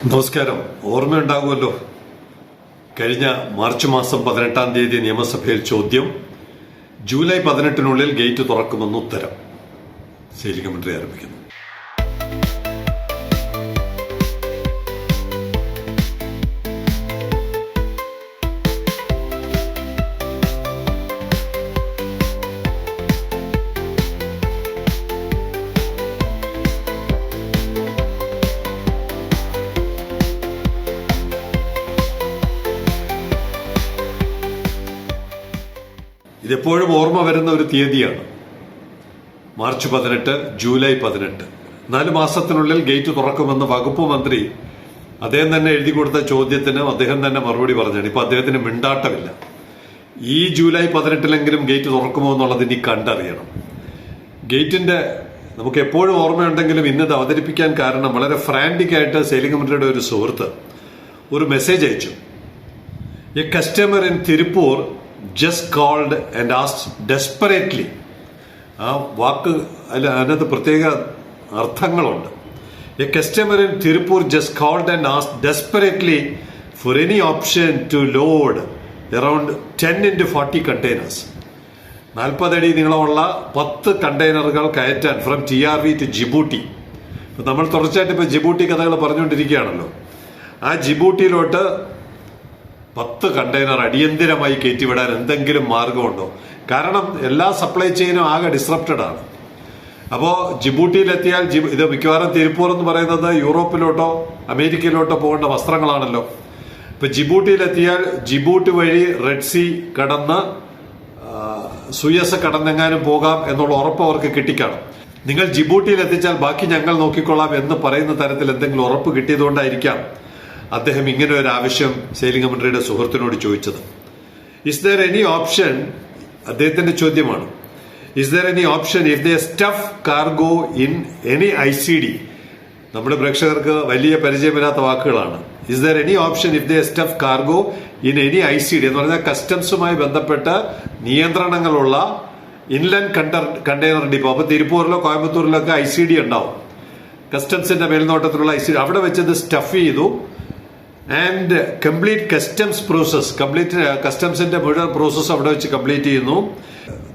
നമസ്കാരം. ഓർമ്മയുണ്ടാകുമല്ലോ, കഴിഞ്ഞ മാർച്ച് മാസം 18-ാം തീയതി നിയമസഭയിൽ ചോദ്യം, ജൂലൈ 18-നുള്ളിൽ ഗേറ്റ് തുറക്കുമെന്ന് ഉത്തരം. ശൈലജ കമന്ററി ആരംഭിക്കുന്നു. ഇതെപ്പോഴും ഓർമ്മ വരുന്ന ഒരു തീയതിയാണ് മാർച്ച് 18, ജൂലൈ 18. 4 മാസത്തിനുള്ളിൽ ഗേറ്റ് തുറക്കുമെന്ന് വകുപ്പ് മന്ത്രി അദ്ദേഹം തന്നെ എഴുതി കൊടുത്ത ചോദ്യത്തിന് അദ്ദേഹം തന്നെ മറുപടി പറഞ്ഞാണ്. ഇപ്പൊ അദ്ദേഹത്തിന് മിണ്ടാട്ടമില്ല. ഈ ജൂലൈ 18-ലെങ്കിലും ഗേറ്റ് തുറക്കുമോ എന്നുള്ളത് ഇനി കണ്ടറിയണം. ഗേറ്റിന്റെ നമുക്ക് എപ്പോഴും ഓർമ്മയുണ്ടെങ്കിലും ഇന്നത് അവതരിപ്പിക്കാൻ കാരണം വളരെ ഫ്രാൻറ്റിക് ആയിട്ട് ശൈലജ കമന്ററിയുടെ ഒരു സുഹൃത്ത് ഒരു മെസ്സേജ് അയച്ചു. A customer in Tiruppur just called and asked desperately. ആ വാക്ക് അതിനകത്ത് പ്രത്യേക അർത്ഥങ്ങളുണ്ട്. A customer in Tiruppur just called and asked desperately for any option to load around 10x40 containers. 40 അടി നീളമുള്ള 10 കണ്ടെയ്നറുകൾ കയറ്റാൻ ഫ്രം TRV to ജിബൂട്ടി. നമ്മൾ തുടർച്ചയായിട്ട് ഇപ്പൊ ജിബൂട്ടി കഥകൾ പറഞ്ഞുകൊണ്ടിരിക്കുകയാണല്ലോ. ആ ജിബൂട്ടിയിലോട്ട് 10 കണ്ടെയ്നർ അടിയന്തിരമായി കയറ്റിവിടാൻ എന്തെങ്കിലും മാർഗമുണ്ടോ? കാരണം എല്ലാ സപ്ലൈ ചെയിനും ആകെ ഡിസ്റപ്റ്റഡ് ആണ്. അപ്പോ ജിബൂട്ടിയിലെത്തിയാൽ ഇത് മിക്കവാറും തിരുപ്പൂർ എന്ന് പറയുന്നത് യൂറോപ്പിലോട്ടോ അമേരിക്കയിലോട്ടോ പോകേണ്ട വസ്ത്രങ്ങളാണല്ലോ. ഇപ്പൊ ജിബൂട്ടിയിലെത്തിയാൽ ജിബൂട്ടി വഴി റെഡ് സീ കടന്ന് സുയസ് കടന്നെങ്ങാനും പോകാം എന്നുള്ള ഉറപ്പ് അവർക്ക് കിട്ടിക്കാണും. നിങ്ങൾ ജിബൂട്ടിയിൽ എത്തിച്ചാൽ ബാക്കി ഞങ്ങൾ നോക്കിക്കൊള്ളാം എന്ന് പറയുന്ന തരത്തിൽ എന്തെങ്കിലും ഉറപ്പ് കിട്ടിയതുകൊണ്ടായിരിക്കാം അദ്ദേഹം ഇങ്ങനെ ഒരു ആവശ്യം ശൈലജ കമന്ററിയുടെ സുഹൃത്തിനോട് ചോദിച്ചത്. ഇസ് ദർ എനി ഓപ്ഷൻ, അദ്ദേഹത്തിന്റെ ചോദ്യമാണ്, is there any option if they stuff cargo in any ICD? നമ്മുടെ പ്രേക്ഷകർക്ക് വലിയ പരിചയമില്ലാത്ത വാക്കുകളാണ്. Is there any option if they stuff cargo in any ICD എന്ന് പറഞ്ഞാൽ കസ്റ്റംസുമായി ബന്ധപ്പെട്ട നിയന്ത്രണങ്ങളുള്ള ഇൻലാൻഡ് കണ്ടെയ്നർ ഡിപ്പോ. അപ്പൊ തിരുപ്പൂരിലോ കോയമ്പത്തൂരിലോ ഒക്കെ ICD ഉണ്ടാവും, കസ്റ്റംസിന്റെ മേൽനോട്ടത്തിലുള്ള ICD. അവിടെ വെച്ചത് സ്റ്റഫ് ചെയ്തു and complete customs process, complete കസ്റ്റംസിന്റെ മുഴുവൻ പ്രോസസ് അവിടെ വെച്ച് കംപ്ലീറ്റ് ചെയ്യുന്നു.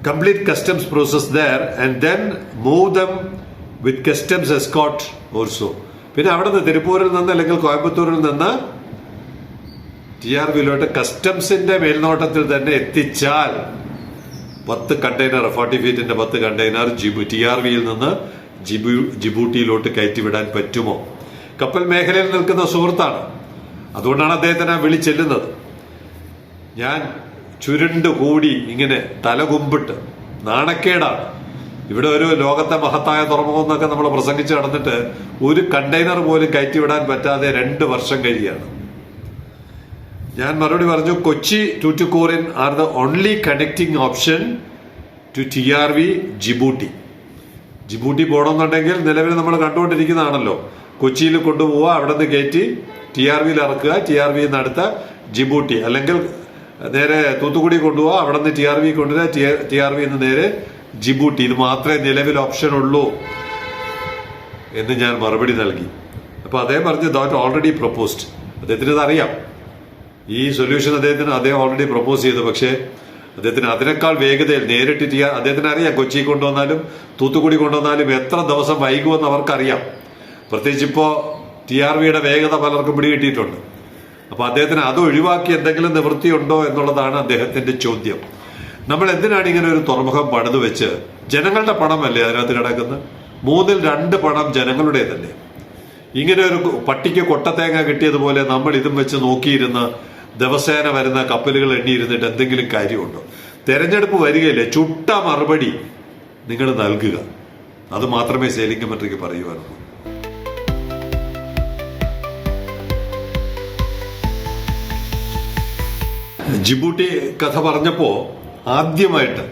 Complete customs process there and then move them with customs escort also. പിന്നെ അവിടെ നിന്ന് തിരുപ്പൂരിൽ നിന്ന് അല്ലെങ്കിൽ കോയമ്പത്തൂരിൽ നിന്ന് TRVയിലോട്ട് കസ്റ്റംസിന്റെ മേൽനോട്ടത്തിൽ തന്നെ എത്തിച്ചാൽ 10 കണ്ടെയ്നർ 40 ഫീറ്റിന്റെ 10 കണ്ടെയ്നർ TRVയിൽ നിന്ന് ജിബൂട്ടിയിലോട്ട് കയറ്റിവിടാൻ പറ്റുമോ? കപ്പൽ മേഖലയിൽ നിൽക്കുന്ന സുഹൃത്താണ്, അതുകൊണ്ടാണ് അദ്ദേഹത്തിന് ആ വിളി ചെല്ലുന്നത്. ഞാൻ ചുരുണ്ടു കൂടി ഇങ്ങനെ തലകുമ്പിട്ട് നാണക്കേടാണ്. ഇവിടെ ഒരു ലോകത്തെ മഹത്തായ തുറമുഖം എന്നൊക്കെ നമ്മൾ പ്രസംഗിച്ച് നടന്നിട്ട് ഒരു കണ്ടെയ്നർ പോലും കയറ്റിവിടാൻ പറ്റാതെ 2 വർഷം കഴിയാണ്. ഞാൻ മറുപടി പറഞ്ഞു, Kochi Tuticorin are the only connecting option to TRV Djibouti. Djibouti പോകണമെന്നുണ്ടെങ്കിൽ നിലവിൽ നമ്മൾ കണ്ടുകൊണ്ടിരിക്കുന്നതാണല്ലോ, കൊച്ചിയിൽ കൊണ്ടുപോവുക, അവിടെ നിന്ന് കയറ്റി TRVയിൽ ഇറക്കുക, TRVയിൽ നിന്ന് അടുത്ത ജിബൂട്ടി, അല്ലെങ്കിൽ നേരെ തൂത്തുക്കുടി കൊണ്ടുപോവുക, അവിടെ നിന്ന് TRV കൊണ്ടുവരിക, TRVയിൽ നിന്ന് നേരെ ജിബൂട്ടി. ഇത് മാത്രമേ നിലവിൽ ഓപ്ഷൻ ഉള്ളൂ എന്ന് ഞാൻ മറുപടി നൽകി. അപ്പൊ അദ്ദേഹം പറഞ്ഞു ദാറ്റ് ഓൾറെഡി പ്രപ്പോസ്ഡ്. അദ്ദേഹത്തിന് ഇത് അറിയാം, ഈ സൊല്യൂഷൻ അദ്ദേഹം ഓൾറെഡി പ്രപ്പോസ് ചെയ്തു. പക്ഷേ അദ്ദേഹത്തിന് അതിനേക്കാൾ വേഗതയിൽ നേരിട്ട് അദ്ദേഹത്തിന് അറിയാം, കൊച്ചി കൊണ്ടുവന്നാലും തൂത്തുക്കുടി കൊണ്ടുവന്നാലും എത്ര ദിവസം വൈകുമെന്ന് അവർക്കറിയാം. പ്രത്യേകിച്ച് ഇപ്പോ TRVയുടെ വേഗത പലർക്കും പിടികിട്ടിയിട്ടുണ്ട്. അപ്പൊ അദ്ദേഹത്തിന് അത് ഒഴിവാക്കി എന്തെങ്കിലും നിവൃത്തിയുണ്ടോ എന്നുള്ളതാണ് അദ്ദേഹത്തിന്റെ ചോദ്യം. നമ്മൾ എന്തിനാണ് ഇങ്ങനെ ഒരു തുറമുഖം പണിത് വെച്ച്? ജനങ്ങളുടെ പണമല്ലേ അതിനകത്ത് കിടക്കുന്നത്? 2/3 പണം ജനങ്ങളുടേതല്ലേ? ഇങ്ങനെ ഒരു പട്ടിക്ക് കൊട്ടത്തേങ്ങ കിട്ടിയതുപോലെ നമ്മൾ ഇതും വെച്ച് നോക്കിയിരുന്ന ദിവസേന വരുന്ന കപ്പലുകൾ എണ്ണിയിരുന്നിട്ട് എന്തെങ്കിലും കാര്യമുണ്ടോ? തെരഞ്ഞെടുപ്പ് വരികയില്ലേ, ചുട്ട മറുപടി നിങ്ങൾ നൽകുക. അത് മാത്രമേ ശൈലജ കമന്ററിക്ക് പറയുവാനുള്ളൂ. ജിബൂട്ടി കഥ പറഞ്ഞപ്പോ ആദ്യമായിട്ട്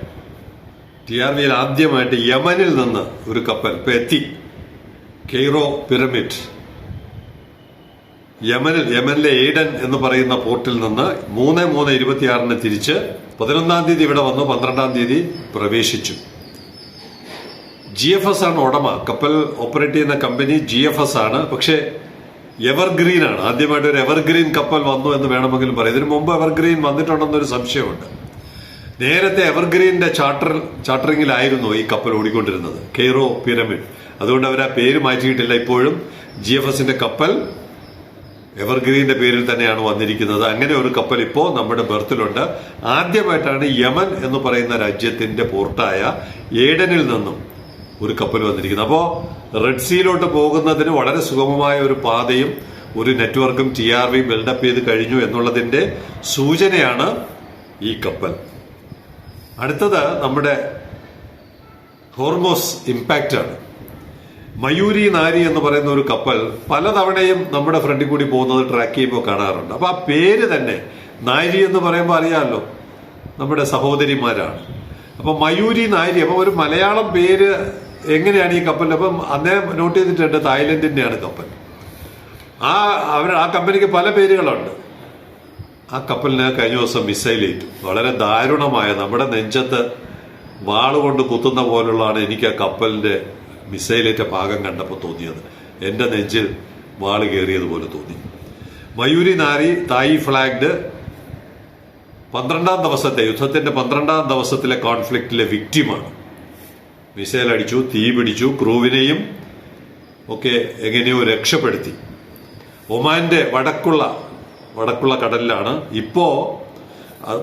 TRVയിൽ ആദ്യമായിട്ട് യമനിൽ നിന്ന് ഒരു കപ്പൽ ഇപ്പൊ എത്തി. കെയ്റോ പിരമിഡ് യമനിലെ എയ്ഡൻ എന്ന് പറയുന്ന പോർട്ടിൽ നിന്ന് 3/3/26 തിരിച്ച് 11-ാം തീയതി ഇവിടെ വന്നു, 12-ാം തീയതി പ്രവേശിച്ചു. GFS ആണ് ഉടമ, കപ്പൽ ഓപ്പറേറ്റ് ചെയ്യുന്ന കമ്പനി GFS ആണ്. പക്ഷേ എവർഗ്രീൻ ആണ്. ആദ്യമായിട്ട് ഒരു എവർഗ്രീൻ കപ്പൽ വന്നു എന്ന് വേണമെങ്കിലും പറയാം. ഇതിനു മുമ്പ് എവർഗ്രീൻ വന്നിട്ടുണ്ടെന്നൊരു സംശയമുണ്ട്. നേരത്തെ എവർഗ്രീന്റെ ചാർട്ടറിംഗിലായിരുന്നു ഈ കപ്പൽ ഓടിക്കൊണ്ടിരുന്നത്, കെയ്റോ പിരമിഡ്. അതുകൊണ്ട് അവർ ആ പേര് മാറ്റിയിട്ടില്ല. ഇപ്പോഴും GFSന്റെ കപ്പൽ എവർഗ്രീന്റെ പേരിൽ തന്നെയാണ് വന്നിരിക്കുന്നത്. അങ്ങനെ ഒരു കപ്പൽ ഇപ്പോൾ നമ്മുടെ ബെർത്തിലുണ്ട്. ആദ്യമായിട്ടാണ് യമൻ എന്ന് പറയുന്ന രാജ്യത്തിന്റെ പോർട്ടായ ഏഡനിൽ നിന്നും ഒരു കപ്പൽ വന്നിരിക്കുന്നത്. അപ്പോൾ റെഡ് സീയിലോട്ട് പോകുന്നതിന് വളരെ സുഗമമായ ഒരു പാതയും ഒരു നെറ്റ്വർക്കും TRV ബിൽഡപ്പ് ചെയ്ത് കഴിഞ്ഞു എന്നുള്ളതിന്റെ സൂചനയാണ് ഈ കപ്പൽ. അടുത്തത് നമ്മുടെ ഹോർമോസ് ഇമ്പാക്റ്റ് ആണ്. മയൂരി നാരി എന്ന് പറയുന്ന ഒരു കപ്പൽ പലതവണയും നമ്മുടെ ഫ്രണ്ടിൽ കൂടി പോകുന്നത് ട്രാക്ക് ചെയ്യുമ്പോൾ കാണാറുണ്ട്. അപ്പൊ ആ പേര് തന്നെ നാരി എന്ന് പറയുമ്പോൾ അറിയാമല്ലോ, നമ്മുടെ സഹോദരിമാരാണ്. അപ്പൊ മയൂരി നാരി, അപ്പൊ ഒരു മലയാളം പേര് എങ്ങനെയാണ് ഈ കപ്പലിന്? അപ്പം അദ്ദേഹം നോട്ട് ചെയ്തിട്ടുണ്ട് തായ്ലൻഡിന്റെയാണ് കപ്പൽ. ആ കമ്പനിക്ക് പല പേരുകളുണ്ട്. ആ കപ്പലിന് കഴിഞ്ഞ ദിവസം മിസൈലേറ്റു. വളരെ ദാരുണമായ, നമ്മുടെ നെഞ്ചത്ത് വാളുകൊണ്ട് കുത്തുന്ന പോലുള്ളതാണ് എനിക്ക് ആ കപ്പലിന്റെ മിസൈലേറ്റ ഭാഗം കണ്ടപ്പോൾ തോന്നിയത്. എന്റെ നെഞ്ചിൽ വാള് കയറിയതുപോലെ തോന്നി. മയൂരി നാരി തായ് ഫ്ലാഗ്ഡ് 12ാം ദിവസത്തെ യുദ്ധത്തിന്റെ 12ാം ദിവസത്തിലെ കോൺഫ്ലിക്റ്റിലെ വിക്റ്റിമാണ്. മിസൈൽ അടിച്ചു, തീ പിടിച്ചു, ക്രൂവിനെയും ഒക്കെ എങ്ങനെയോ രക്ഷപ്പെടുത്തി. ഒമാന്റെ വടക്കുള്ള കടലിലാണ്. ഇപ്പോ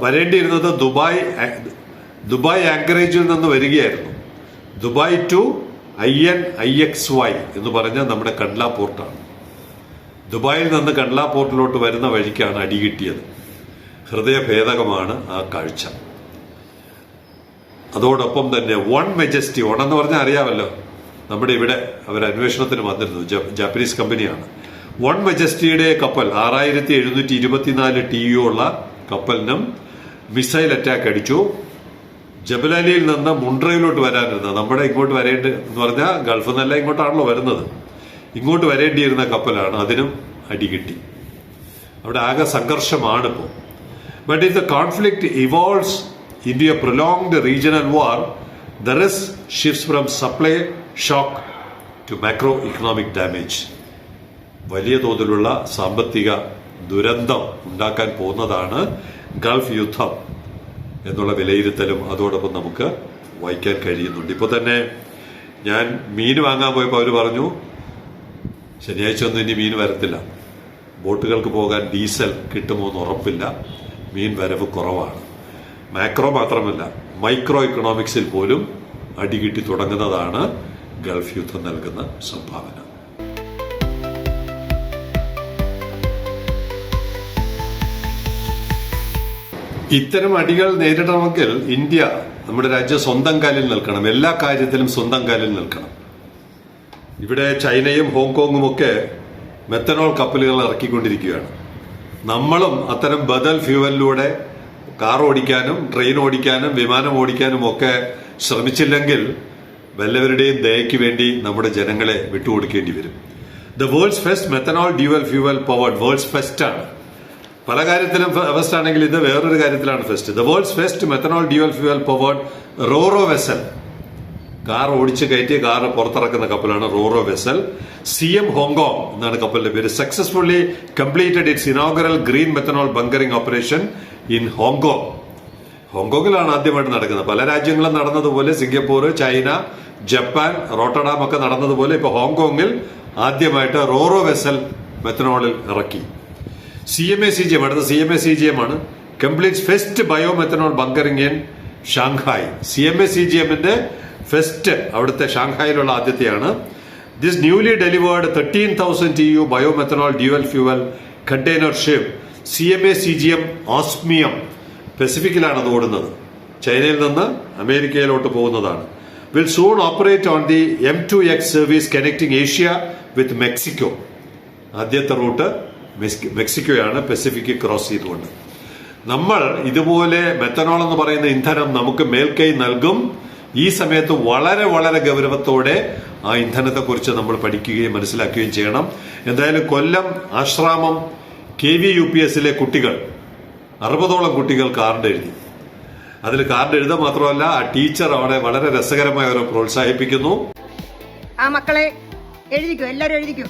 വരേണ്ടിയിരുന്നത് ദുബായ് ആങ്കറേജിൽ നിന്ന് വരികയായിരുന്നു. ദുബായ് ടു INIXY എന്ന് പറഞ്ഞ നമ്മുടെ കണ്ട്ല പോർട്ടാണ്. ദുബായിൽ നിന്ന് കണ്ട്ല പോർട്ടിലോട്ട് വരുന്ന വഴിക്കാണ് അടികിട്ടിയത്. ഹൃദയഭേദകമാണ് ആ കാഴ്ച. അതോടൊപ്പം തന്നെ വൺ മെജസ്റ്റി, എന്ന് പറഞ്ഞാൽ അറിയാമല്ലോ, നമ്മുടെ ഇവിടെ അവർ അന്വേഷണത്തിന് വന്നിരുന്നു, ജാപ്പനീസ് കമ്പനിയാണ്. വൺ മെജസ്റ്റിയുടെ കപ്പൽ 6724 TU ഉള്ള കപ്പലിനും മിസൈൽ അറ്റാക്ക് അടിച്ചു. ജബലലിയിൽ നിന്ന് മുണ്ട്രയിലോട്ട് വരാനിരുന്ന, നമ്മുടെ ഇങ്ങോട്ട് എന്ന് പറഞ്ഞാൽ ഗൾഫിൽ നിന്നല്ല ഇങ്ങോട്ടാണല്ലോ വരുന്നത്, ഇങ്ങോട്ട് വരേണ്ടിയിരുന്ന കപ്പലാണ്. അതിനും അടികിട്ടി. അവിടെ ആകെ സംഘർഷമാണ് ഇപ്പോൾ. But if the conflict evolves into a prolonged regional war, the risk shifts from supply shock to macroeconomic damage. വലിയ തോതിലുള്ള സാമ്പത്തിക ദുരന്തം ഉണ്ടാക്കാൻ പോകുന്നതാണ് ഗൾഫ് യുദ്ധം എന്നുള്ള വിലയിരുത്തലും അതോടൊപ്പം നമുക്ക് വായിക്കാൻ കഴിയുന്നുണ്ട്. ഇപ്പോൾ തന്നെ ഞാൻ മീൻ വാങ്ങാൻ പോയപ്പോൾ അവർ പറഞ്ഞു ശനിയാഴ്ച ഒന്നും ഇനി മീൻ വരത്തില്ല, ബോട്ടുകൾക്ക് പോകാൻ ഡീസൽ കിട്ടുമോ എന്ന് ഉറപ്പില്ല, മീൻ വരവ് കുറവാണ്. മാക്രോ മാത്രമല്ല, മൈക്രോ ഇക്കണോമിക്സിൽ പോലും അടികിട്ടി തുടങ്ങുന്നതാണ് ഗൾഫ് യുദ്ധം നൽകുന്ന സംഭാവന. ഇത്തരം അടികൾ നേരിടണമെങ്കിൽ ഇന്ത്യ, നമ്മുടെ രാജ്യം സ്വന്തം കാലിൽ നിൽക്കണം. എല്ലാ കാര്യത്തിലും സ്വന്തം കാലിൽ നിൽക്കണം. ഇവിടെ ചൈനയും ഹോങ്കോങ്ങും ഒക്കെ മെത്തനോൾ കപ്പലുകൾ ഇറക്കിക്കൊണ്ടിരിക്കുകയാണ്. നമ്മളും അത്തരം ബദൽ ഫ്യൂവലിലൂടെ കാർ ഓടിക്കാനും ട്രെയിൻ ഓടിക്കാനും വിമാനം ഓടിക്കാനും ഒക്കെ ശ്രമിച്ചില്ലെങ്കിൽ വല്ലവരുടെയും ദയയ്ക്ക് വേണ്ടി നമ്മുടെ ജനങ്ങളെ വിട്ടുകൊടുക്കേണ്ടി വരും. The world's first methanol dual fuel powered, world's first ആണ്. പല കാര്യത്തിലും ഫസ്റ്റ് ആണെങ്കിൽ ഇത് വേറൊരു കാര്യത്തിലാണ് first. The world's first methanol dual fuel powered roro vessel, car ഓടിച്ച് കയറ്റി കാർ പുറത്തിറക്കുന്ന കപ്പലാണ് റോറോ വെസൽ. CM ഹോങ്കോങ് എന്നാണ് കപ്പലിന്റെ പേര്. Successfully completed its inaugural green methanol bunkering operation in Hong Kong. ഹോങ്കോങ്ങിലാണ് ആദ്യമായിട്ട് നടക്കുന്നത്. പല രാജ്യങ്ങളും നടന്നതുപോലെ സിംഗപ്പൂർ, ചൈന, ജപ്പാൻ, റോട്ടർഡാം ഒക്കെ നടന്നതുപോലെ ഇപ്പൊ ഹോങ്കോങ്ങിൽ ആദ്യമായിട്ട് റോറോ വെസൽ മെത്തനോളിൽ ഇറക്കി. CMA-CGM, അടുത്ത CMA-CGM ആണ്. Complete first bio methanol bunkering in Shanghai. CMA-CGMന്റെ ഫസ്റ്റ് അവിടുത്തെ ഷാങ്ഹായിലുള്ള ആദ്യത്തെയാണ്. This newly delivered 13,000 TU biomethanol dual fuel container ship CMA-CGM Osmium പസഫിക്കിലാണ് അത് ഓടുന്നത്. ചൈനയിൽ നിന്ന് അമേരിക്കയിലോട്ട് പോകുന്നതാണ്. Will soon operate on the M2X service connecting Asia with Mexico. ആദ്യത്തെ റൂട്ട് മെക്സിക്കോയാണ്, പസഫിക് ക്രോസ് ചെയ്തുകൊണ്ട്. നമ്മൾ ഇതുപോലെ മെത്തനോൾ എന്ന് പറയുന്ന ഇന്ധനം നമുക്ക് മേൽക്കൈ നൽകും. ഈ സമയത്ത് വളരെ വളരെ ഗൗരവത്തോടെ ആ ഇന്ധനത്തെക്കുറിച്ച് നമ്മൾ പഠിക്കുകയും മനസ്സിലാക്കുകയും ചെയ്യണം. എന്തായാലും കൊല്ലം ആശ്രാമം KVUPSലെ കുട്ടികൾ 60ഓളം കുട്ടികൾ കാർഡ് എഴുതി. അതിൽ കാർഡ് എഴുതുക മാത്രമല്ല, ആ ടീച്ചർ അവിടെ വളരെ രസകരമായി അവരെ പ്രോത്സാഹിപ്പിക്കുന്നു. ആ മക്കളെ എഴുതിക്കോ, എല്ലാരും എഴുതിക്കോ.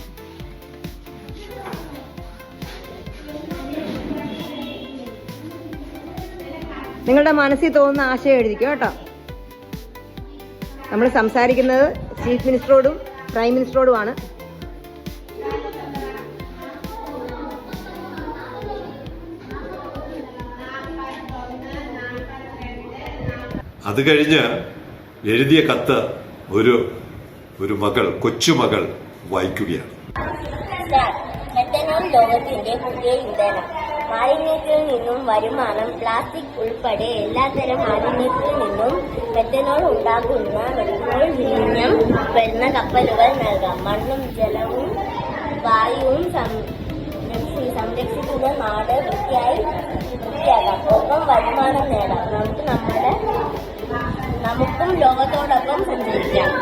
നിങ്ങളുടെ മനസ്സിൽ തോന്നുന്ന ആശയം എഴുതിക്കോ കേട്ടോ. നമ്മൾ സംസാരിക്കുന്നത് ചീഫ് മിനിസ്റ്ററോടും പ്രൈം മിനിസ്റ്ററോടുമാണ്. അത് കഴിഞ്ഞ് എഴുതിയ കത്ത് ഒരു മകൾ, കൊച്ചുമകൾ വായിക്കുകയാണ്. മെത്തനോൾ ലോകത്തിന്റെ പുതിയ ഇന്ധനം. മാലിന്യത്തിൽ നിന്നും വരുമാനം. പ്ലാസ്റ്റിക് ഉൾപ്പെടെ എല്ലാത്തരം മാലിന്യത്തിൽ നിന്നും മെത്തനോൾ ഉണ്ടാകുന്ന മെത്തനോൾ വിഴിഞ്ഞം വരുന്ന കപ്പലുകൾ നൽകാം. മണ്ണും ജലവും വായുവും സംരക്ഷിക്കുന്ന നാട് വൃത്തിയാകാം. ഒപ്പം വരുമാനം നേടാം. നമുക്കും ലോകത്തോടൊപ്പം സഞ്ചരിക്കാം.